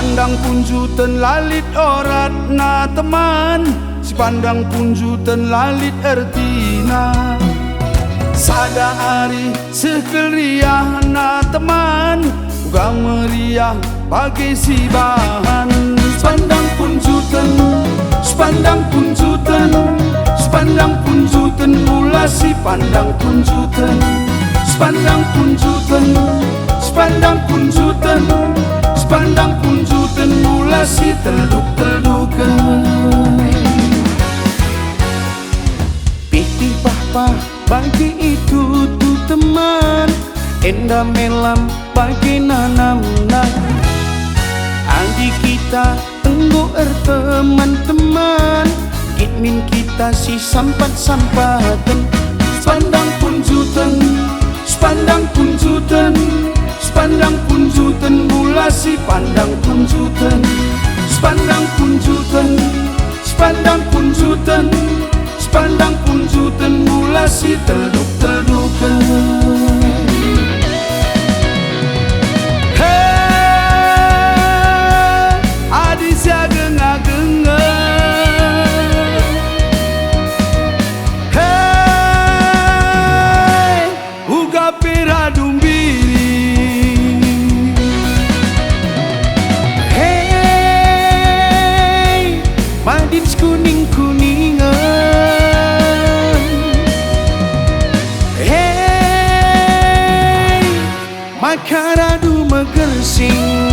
Sepandang punjutan lalit orat na teman, sepandang punjutan lalit ertina. Sada hari sekeliah na teman, uga meriah bagi si bahan. Sepandang punjutan, sepandang punjutan, sepandang punjutan mula si pandang punjutan. Sepandang punjutan, sepandang punjutan, sepandang punjutan mula si telduk-teldukan. Pitih papa bagi itu tu teman, endah melam bagi nanam-nam. Adi kita tenggu teman-teman, kitmin kita si sampat-sampatan. Sepandang punjutan, sepandang punjutan, sepandang punjutan mula si pandang punjutan. Sepandang punjutan, sepandang punjutan, sepandang punjutan mula si telduk-teldukan. Hey, adi sia genga-genga. Hey, uga pira dumbiri. Hey, madins kuning-kuningan. Hey, makaradu megersing.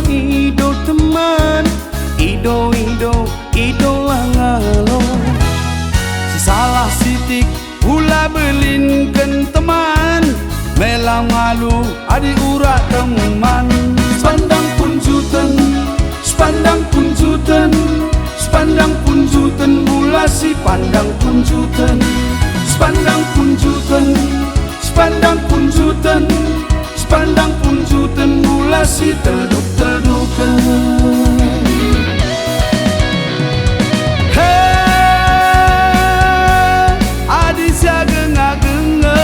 Ido teman, ido langalo. Si salah sitik pula belinken teman, melang malu adik urat teman. Sepandang punjutan, sepandang punjutan, sepandang punjutan mula si pandang punjutan. Sepandang punjutan, sepandang punjutan, sepandang punjutan mula si telduk-teldukan. Hey, adi sia genga-genga.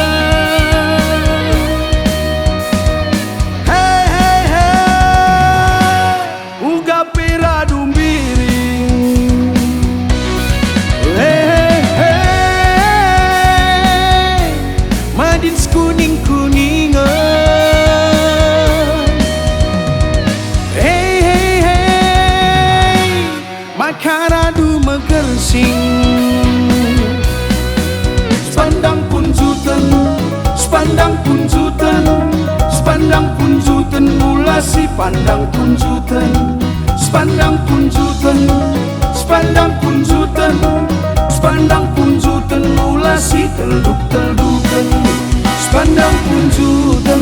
Hey, hey, hey, uga pira dumbiring. Hey, hey, hey, madins kuning-kuningan. Makaradu megersing. Sepandang punjutan, sepandang punjutan, sepandang punjutan mula si pandang punjutan. Sepandang punjutan, sepandang punjutan, sepandang punjutan mula si telduk-teldukan. Sepandang punjutan,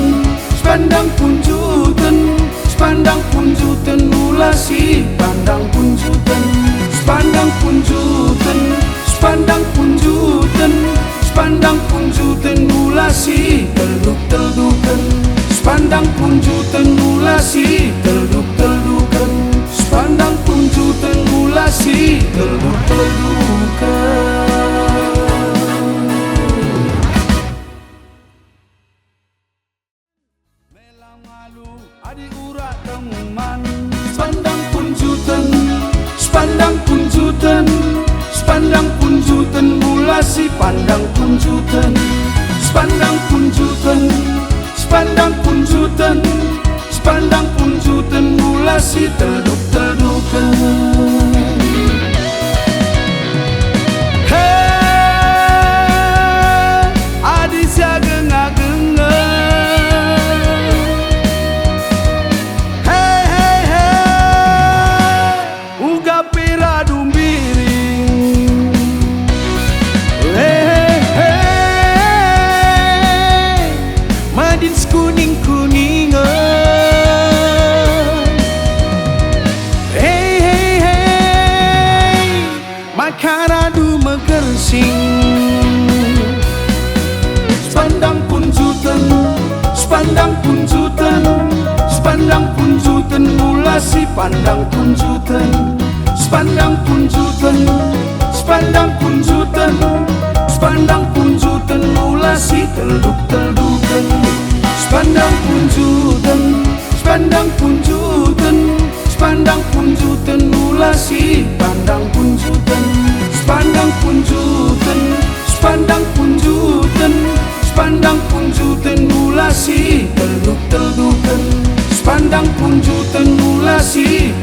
sepandang punjutan, sepandang punjutan mula si pandang punjutan. Sepandang punjutan, sepandang punjutan, sepandang punjutan mula si telduk-teldukan. Sepandang punjutan mula si telduk-teldukan. Sepandang punjutan mula si telduk-teldukan. Melang malu adik urat teman. Sepandang punjutan, sepandang punjutan, sepandang punjutan mula si pandang punjutan. Sepandang punjutan, sepandang punjutan, sepandang punjutan mula si telduk-teldukan. Hey, adi sia genga-genga. Hey, hey, hey, uga pira dumbiri. ulasi pandang punjutan, sepandang punjutan, sepandang punjutan, sepandang punjutan ulasi telduk-teldukan. Sepandang punjutan, sepandang punjutan, sepandang punjutan ulasi pandang punjutan. Sepandang punjutan, sepandang punjutan, sepandang punjutan ulasi telduk-teldukan. Sepandang punjutan ulasi